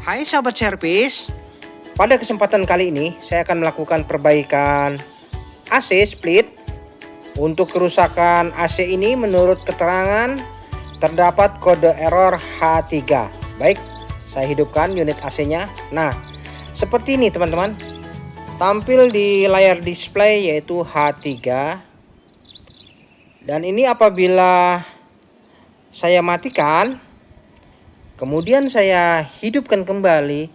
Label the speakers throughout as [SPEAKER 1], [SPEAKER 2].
[SPEAKER 1] Hai sahabat servis, pada kesempatan kali ini saya akan melakukan perbaikan AC split. Untuk kerusakan AC ini menurut keterangan terdapat kode error H3. Baik, saya hidupkan unit AC-nya. Nah, seperti ini teman-teman. Tampil di layar display yaitu H3. Dan ini apabila saya matikan, kemudian saya hidupkan kembali,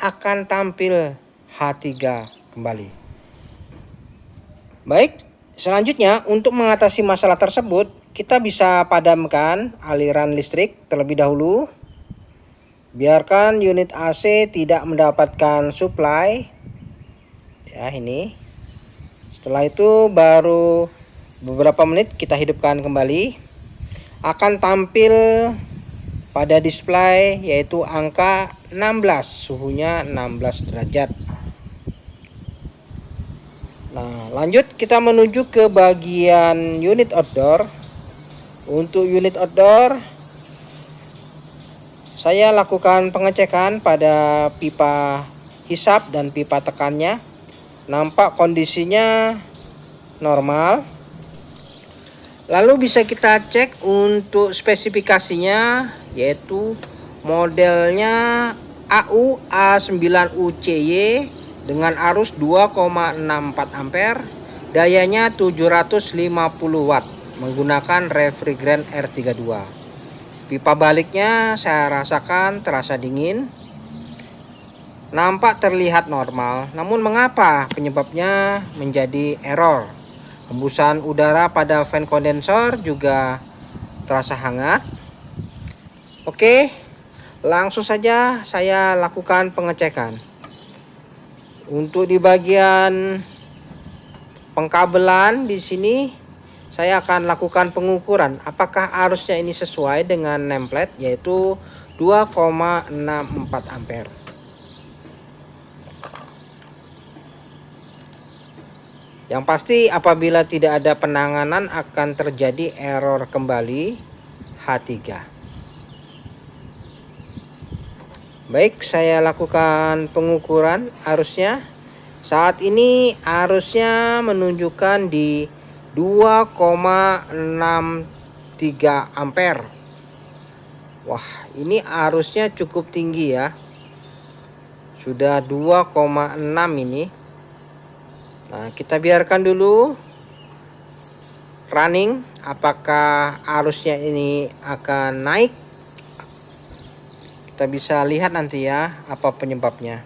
[SPEAKER 1] akan tampil H3 kembali. Baik, selanjutnya untuk mengatasi masalah tersebut, kita bisa padamkan aliran listrik terlebih dahulu. Biarkan unit AC tidak mendapatkan supply. Ya, ini. Setelah itu baru beberapa menit kita hidupkan kembali. Akan tampil pada display yaitu angka 16, suhunya 16 derajat. Nah, lanjut kita menuju ke bagian unit outdoor. Untuk unit outdoor, saya lakukan pengecekan pada pipa hisap dan pipa tekannya. Nampak kondisinya normal. Lalu bisa kita cek untuk spesifikasinya, yaitu modelnya AU A9UCY dengan arus 2,64 ampere, dayanya 750 watt menggunakan refrigerant R32. Pipa baliknya saya rasakan terasa dingin. Nampak terlihat normal, namun mengapa penyebabnya menjadi error? Hembusan udara pada fan kondensor juga terasa hangat. Oke, langsung saja saya lakukan pengecekan. Untuk di bagian pengkabelan di sini saya akan lakukan pengukuran apakah arusnya ini sesuai dengan nameplate yaitu 2,64 ampere. Yang pasti apabila tidak ada penanganan akan terjadi error kembali H3. Baik, saya lakukan pengukuran arusnya. Saat ini arusnya menunjukkan di 2,63 ampere. Wah, ini arusnya cukup tinggi ya. Sudah 2,6 ini. Nah, kita biarkan dulu running, apakah arusnya ini akan naik. Kita bisa lihat nanti ya apa penyebabnya.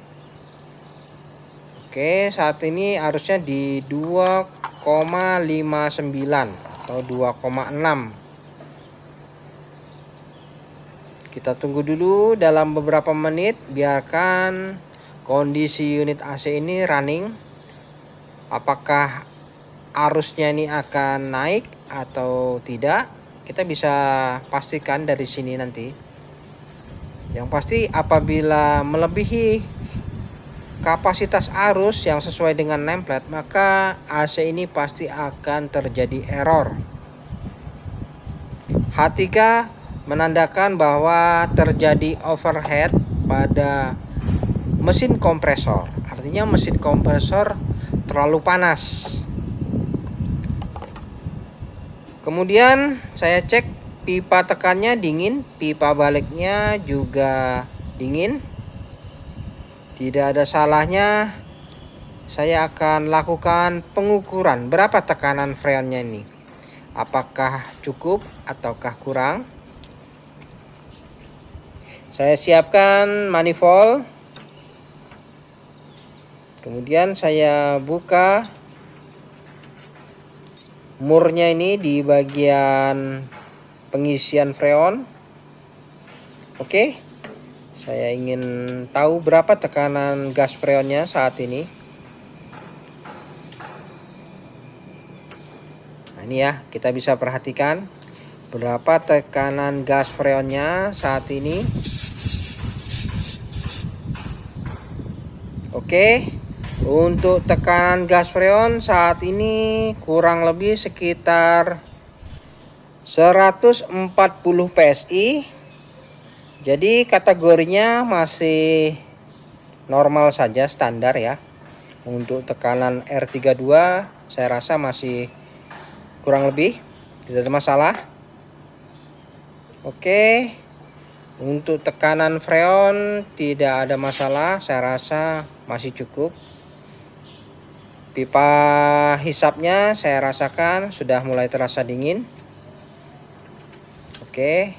[SPEAKER 1] Oke, saat ini arusnya di 2,59 atau 2,6. Kita tunggu dulu dalam beberapa menit, biarkan kondisi unit AC ini running. Apakah arusnya ini akan naik atau tidak, kita bisa pastikan dari sini nanti. Yang pasti apabila melebihi kapasitas arus yang sesuai dengan nameplate, maka AC ini pasti akan terjadi error. H3 menandakan bahwa terjadi overheat pada mesin kompresor. Artinya mesin kompresor terlalu panas. Kemudian saya cek pipa tekannya dingin, pipa baliknya juga dingin. Tidak ada salahnya saya akan lakukan pengukuran berapa tekanan freonnya ini. Apakah cukup ataukah kurang? Saya siapkan manifold. Kemudian saya buka murnya ini di bagian pengisian freon. Oke, saya ingin tahu berapa tekanan gas freonnya saat ini. Nah, ini ya, kita bisa perhatikan berapa tekanan gas freonnya saat ini. Oke. Untuk tekanan gas freon saat ini kurang lebih sekitar 140 PSI Jadi kategorinya masih normal saja, standar ya. Untuk tekanan R32 saya rasa masih kurang lebih tidak ada masalah. Oke, untuk tekanan freon tidak ada masalah, saya rasa masih cukup. Pipa hisapnya saya rasakan sudah mulai terasa dingin. Oke,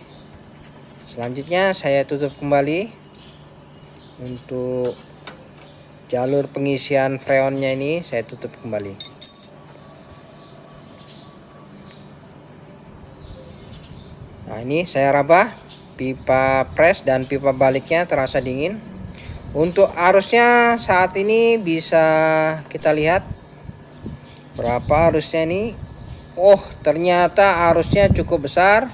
[SPEAKER 1] selanjutnya saya tutup kembali. Untuk jalur pengisian freonnya ini saya tutup kembali. Nah, ini saya raba pipa pres dan pipa baliknya terasa dingin. Untuk arusnya saat ini bisa kita lihat berapa arusnya ini. Oh, ternyata arusnya cukup besar.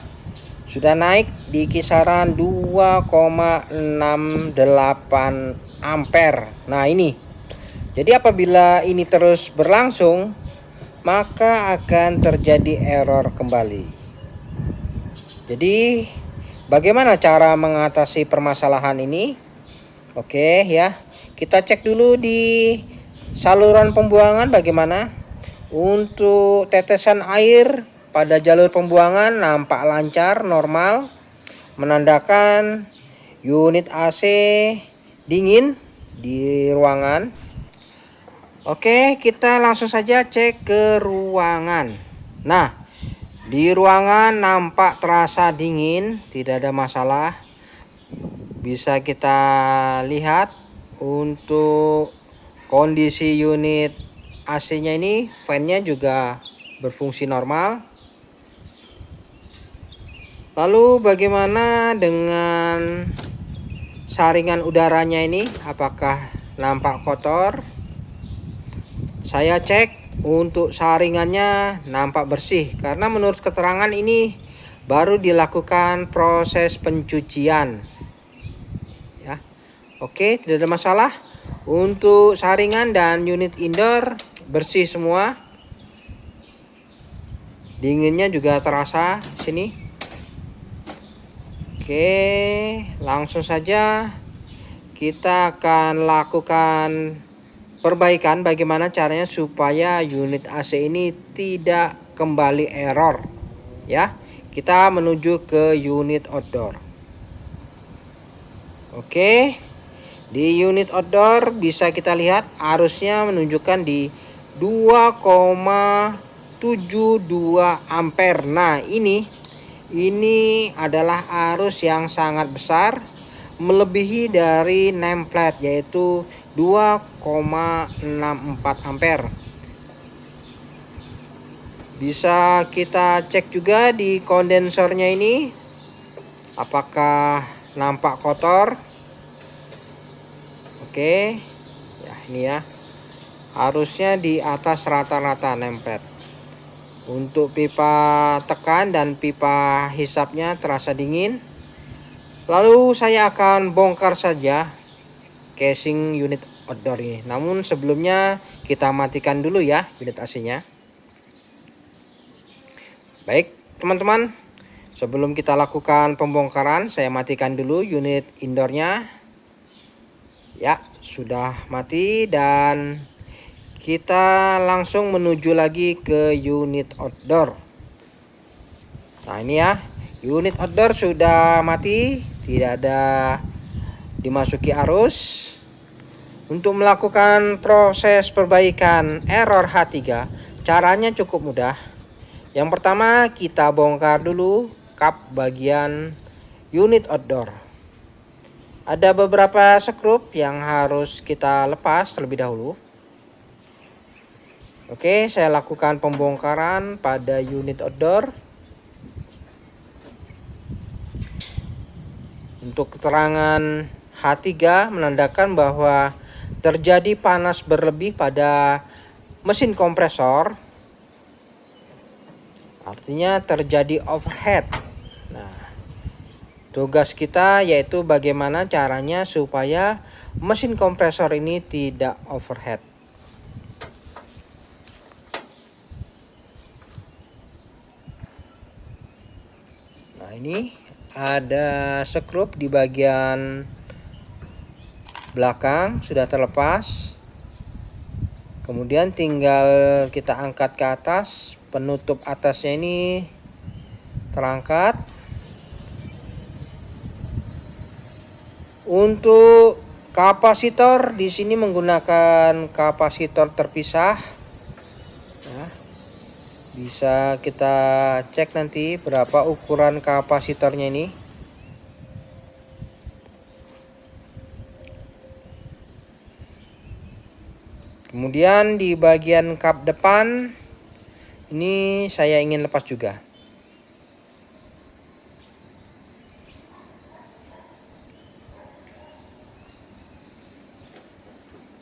[SPEAKER 1] Sudah naik di kisaran 2,68 ampere. Nah, ini. Jadi apabila ini terus berlangsung, maka akan terjadi error kembali. Jadi bagaimana cara mengatasi permasalahan ini? Oke ya, kita cek dulu di saluran pembuangan bagaimana. Untuk tetesan air pada jalur pembuangan nampak lancar, normal, menandakan unit AC dingin di ruangan. Oke, kita langsung saja cek ke ruangan. Nah, di ruangan nampak terasa dingin, tidak ada masalah. Bisa kita lihat untuk kondisi unit AC-nya ini, fan-nya juga berfungsi normal. Lalu bagaimana dengan saringan udaranya ini? Apakah nampak kotor? Saya cek untuk saringannya nampak bersih, karena menurut keterangan ini baru dilakukan proses pencucian. Ya. Oke, tidak ada masalah. Untuk saringan dan unit indoor bersih semua. Dinginnya juga terasa sini. Oke, langsung saja kita akan lakukan perbaikan bagaimana caranya supaya unit AC ini tidak kembali error. Ya, kita menuju ke unit outdoor. Oke, di unit outdoor bisa kita lihat arusnya menunjukkan di 2,72 ampere. Nah, ini adalah arus yang sangat besar, melebihi dari nameplate yaitu 2,64 ampere. Bisa kita cek juga di kondensornya ini, apakah nampak kotor. Oke, ya ini ya, harusnya di atas rata-rata nameplate. Untuk pipa tekan dan pipa hisapnya terasa dingin. Lalu saya akan bongkar saja casing unit outdoor ini. Namun sebelumnya kita matikan dulu ya unit AC-nya. Baik teman-teman, sebelum kita lakukan pembongkaran, saya matikan dulu unit indoornya. Ya, sudah mati dan kita langsung menuju lagi ke unit outdoor. Nah, ini ya, unit outdoor sudah mati, tidak ada dimasuki arus. Untuk melakukan proses perbaikan error H3, caranya cukup mudah. Yang pertama, kita bongkar dulu kap bagian unit outdoor. Ada beberapa skrup yang harus kita lepas terlebih dahulu. Oke, saya lakukan pembongkaran pada unit outdoor. Untuk keterangan H3 menandakan bahwa terjadi panas berlebih pada mesin kompresor. Artinya terjadi overhead. Nah, tugas kita yaitu bagaimana caranya supaya mesin kompresor ini tidak overhead. Nah, ini ada skrup di bagian belakang sudah terlepas. Kemudian tinggal kita angkat ke atas, penutup atasnya ini terangkat. Untuk kapasitor di sini menggunakan kapasitor terpisah. Ya, bisa kita cek nanti berapa ukuran kapasitornya ini. Kemudian di bagian kap depan ini saya ingin lepas juga.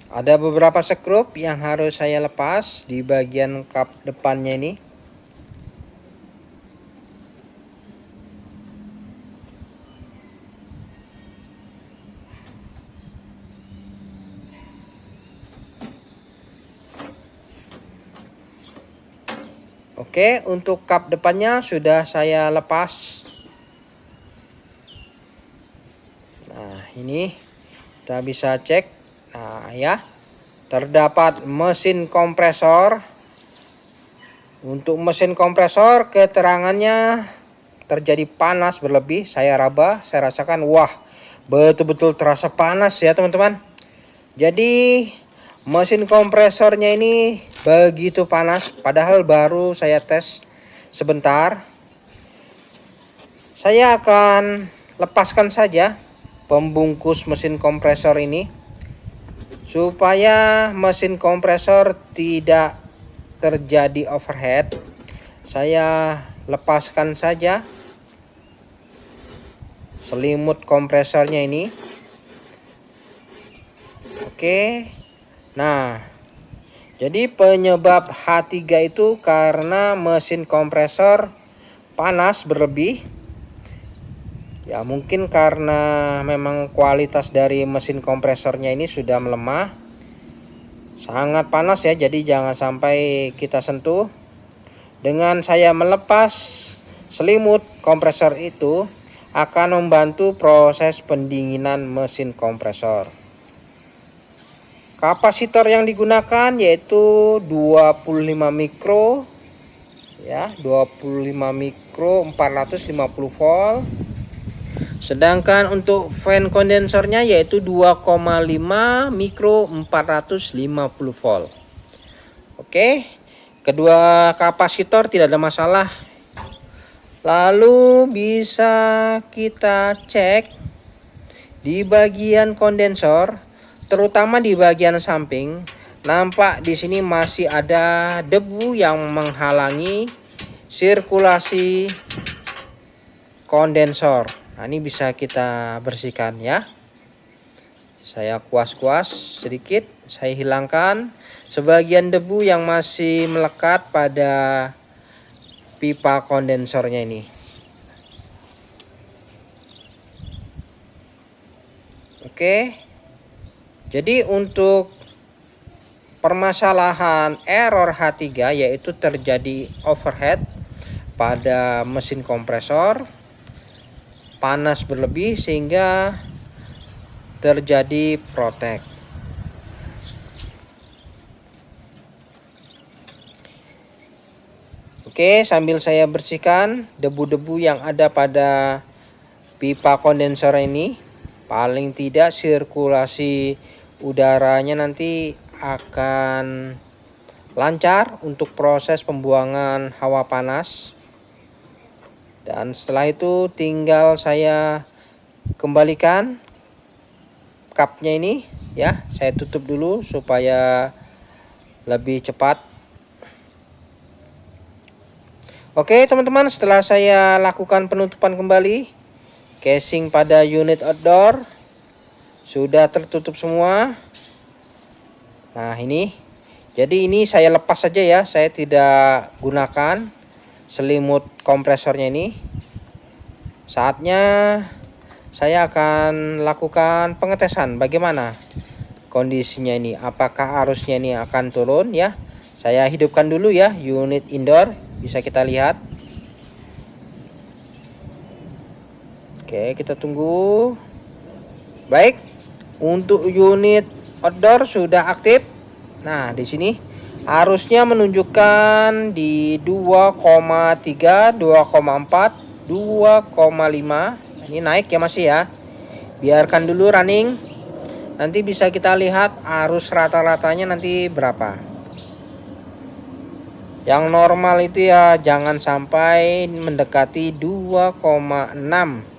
[SPEAKER 1] Ada beberapa skrup yang harus saya lepas di bagian kap depannya ini. Oke, untuk kap depannya sudah saya lepas. Nah, ini kita bisa cek. Nah, ya, terdapat mesin kompresor. Untuk mesin kompresor keterangannya terjadi panas berlebih. Saya raba, saya rasakan, wah, betul-betul terasa panas ya teman-teman. Jadi mesin kompresornya ini begitu panas, padahal baru saya tes sebentar. Saya akan lepaskan saja pembungkus mesin kompresor ini supaya mesin kompresor tidak terjadi overheat. Saya lepaskan saja selimut kompresornya ini. Oke. Nah, jadi penyebab H3 itu karena mesin kompresor panas berlebih. Ya, mungkin karena memang kualitas dari mesin kompresornya ini sudah melemah. Sangat panas ya, jadi jangan sampai kita sentuh. Dengan saya melepas selimut kompresor itu akan membantu proses pendinginan mesin kompresor. Kapasitor yang digunakan yaitu 25 mikro ya, 25 mikro 450 volt. Sedangkan untuk fan kondensornya yaitu 2,5 mikro 450 volt. Oke, kedua kapasitor tidak ada masalah. Lalu bisa kita cek di bagian kondensor, terutama di bagian samping. Nampak di sini masih ada debu yang menghalangi sirkulasi kondensor. Nah, ini bisa kita bersihkan ya. Saya kuas-kuas sedikit, saya hilangkan sebagian debu yang masih melekat pada pipa kondensornya ini. Oke. Jadi untuk permasalahan error H3 yaitu terjadi overheat pada mesin kompresor, panas berlebih sehingga terjadi protek. Oke, sambil saya bersihkan debu-debu yang ada pada pipa kondensor ini, paling tidak sirkulasi udaranya nanti akan lancar untuk proses pembuangan hawa panas. Dan setelah itu tinggal saya kembalikan kapnya ini ya. Saya tutup dulu supaya lebih cepat. Oke teman-teman, setelah saya lakukan penutupan kembali, casing pada unit outdoor sudah tertutup semua. Nah ini, jadi ini saya lepas saja ya, saya tidak gunakan selimut kompresornya ini. Saatnya saya akan lakukan pengetesan bagaimana kondisinya ini, apakah arusnya ini akan turun ya. Saya hidupkan dulu ya unit indoor, bisa kita lihat. Oke, kita tunggu. Baik, untuk unit outdoor sudah aktif. Nah, di sini arusnya menunjukkan di 2,3, 2,4, 2,5. Ini naik ya masih ya. Biarkan dulu running. Nanti bisa kita lihat arus rata-ratanya nanti berapa. Yang normal itu ya jangan sampai mendekati 2,6.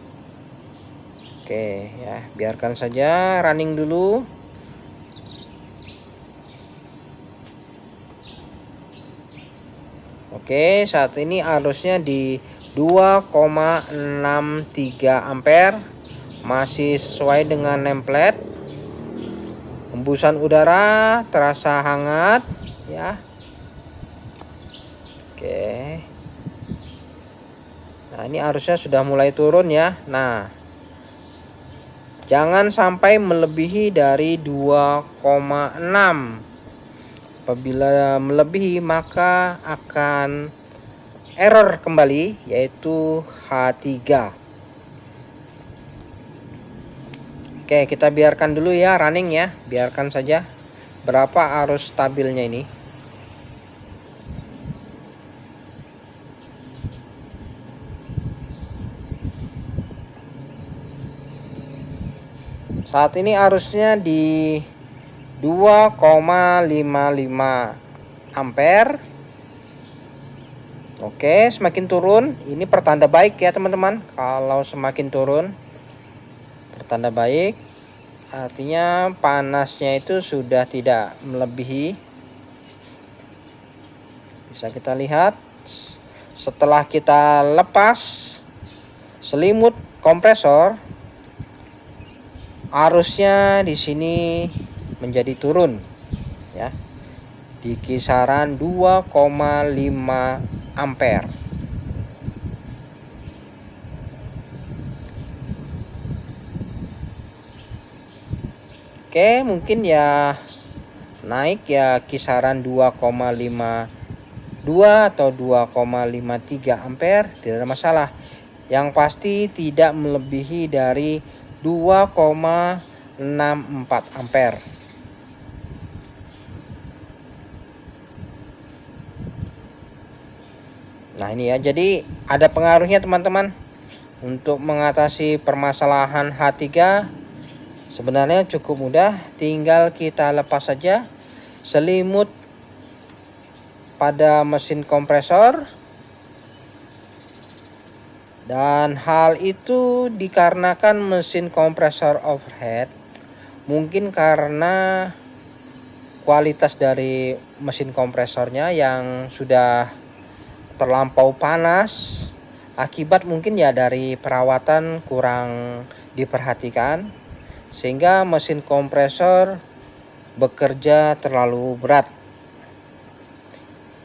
[SPEAKER 1] Oke ya, biarkan saja running dulu. Oke, saat ini arusnya di 2,63 ampere, masih sesuai dengan nameplate. Hembusan udara terasa hangat ya. Oke. Nah, ini arusnya sudah mulai turun ya. Nah, jangan sampai melebihi dari 2,6. Apabila melebihi maka akan error kembali, yaitu H3. Oke, kita biarkan dulu ya running ya. Biarkan saja. Berapa arus stabilnya ini? Saat ini arusnya di 2,55 ampere. Oke, semakin turun. Ini pertanda baik ya teman-teman. Kalau semakin turun, pertanda baik. Artinya panasnya itu sudah tidak melebihi. Bisa kita lihat setelah kita lepas selimut kompresor, arusnya di sini menjadi turun ya, di kisaran 2,5 ampere. Oke, mungkin ya naik ya kisaran 2,52 atau 2,53 ampere, tidak ada masalah. Yang pasti tidak melebihi dari 2,64 ampere. Nah, ini ya, jadi ada pengaruhnya teman-teman. Untuk mengatasi permasalahan H3 sebenarnya cukup mudah, tinggal kita lepas saja selimut pada mesin kompresor. Dan hal itu dikarenakan mesin kompresor overhead. Mungkin karena kualitas dari mesin kompresornya yang sudah terlampau panas, akibat mungkin ya dari perawatan kurang diperhatikan, sehingga mesin kompresor bekerja terlalu berat.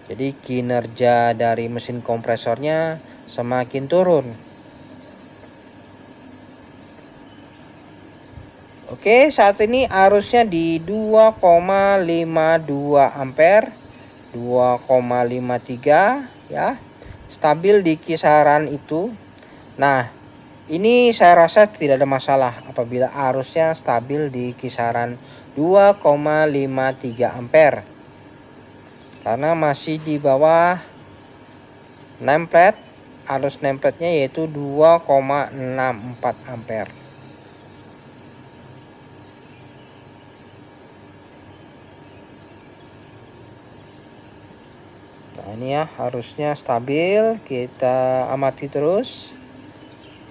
[SPEAKER 1] Jadi kinerja dari mesin kompresornya semakin turun. Oke, saat ini arusnya di 2,52 ampere, 2,53 ya. Stabil di kisaran itu. Nah, ini saya rasa tidak ada masalah apabila arusnya stabil di kisaran 2,53 ampere. Karena masih di bawah nameplate, arus nameplate-nya yaitu 2,64 ampere. Nah, ini ya harusnya stabil. Kita amati terus.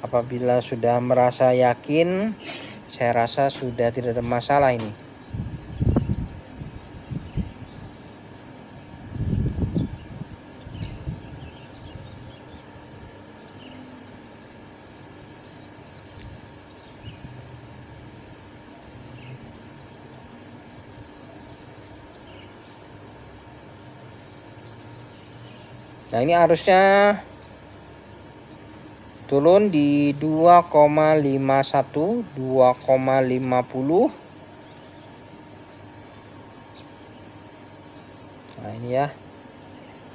[SPEAKER 1] Apabila sudah merasa yakin, saya rasa sudah tidak ada masalah ini. Nah, ini arusnya turun di 2,51, 2,50. Nah, ini ya.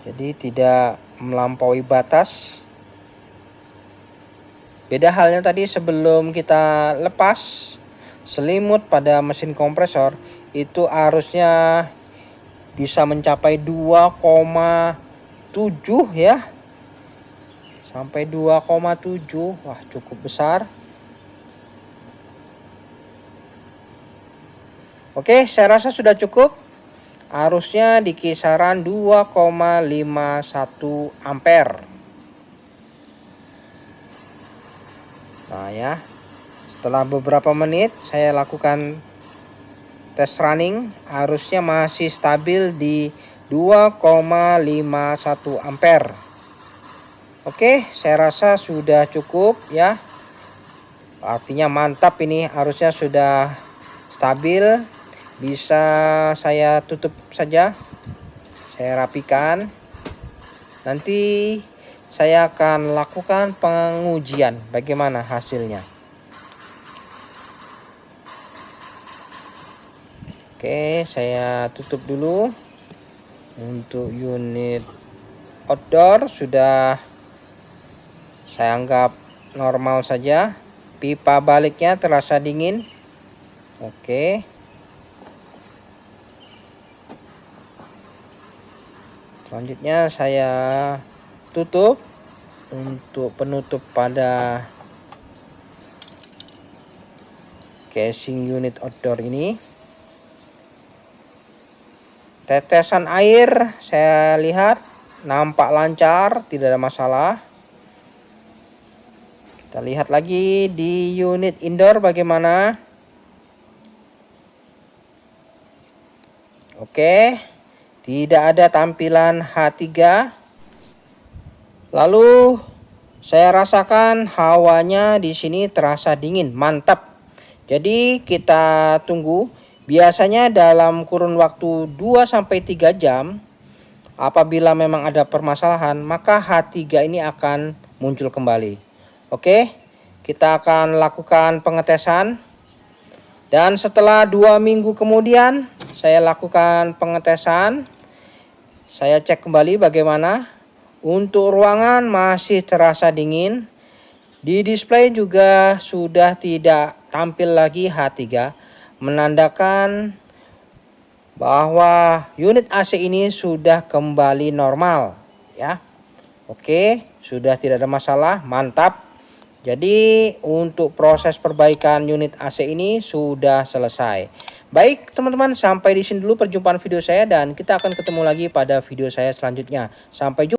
[SPEAKER 1] Jadi tidak melampaui batas. Beda halnya tadi sebelum kita lepas selimut pada mesin kompresor, itu arusnya bisa mencapai 2,7 ya. Sampai 2,7. Wah, cukup besar. Oke, saya rasa sudah cukup. Arusnya di kisaran 2,51 ampere. Nah ya, setelah beberapa menit saya lakukan tes running, arusnya masih stabil di 2,51 ampere. Oke, saya rasa sudah cukup ya. Artinya mantap, ini arusnya sudah stabil. Bisa saya tutup saja. Saya rapikan. Nanti saya akan lakukan pengujian bagaimana hasilnya. Oke, saya tutup dulu. Untuk unit outdoor sudah saya anggap normal saja. Pipa baliknya terasa dingin. Oke. Selanjutnya saya tutup untuk penutup pada casing unit outdoor ini. Tetesan air saya lihat nampak lancar, tidak ada masalah. Kita lihat lagi di unit indoor bagaimana. Oke, tidak ada tampilan H3. Lalu saya rasakan hawanya di sini terasa dingin, mantap. Jadi kita tunggu. Biasanya dalam kurun waktu 2-3 jam, apabila memang ada permasalahan, maka H3 ini akan muncul kembali. Oke, kita akan lakukan pengetesan. Dan setelah 2 minggu kemudian, saya lakukan pengetesan. Saya cek kembali bagaimana. Untuk ruangan masih terasa dingin. Di display juga sudah tidak tampil lagi H3, menandakan bahwa unit AC ini sudah kembali normal ya. Oke, sudah tidak ada masalah, mantap. Jadi untuk proses perbaikan unit AC ini sudah selesai. Baik teman-teman, sampai di sini dulu perjumpaan video saya, dan kita akan ketemu lagi pada video saya selanjutnya. Sampai jumpa.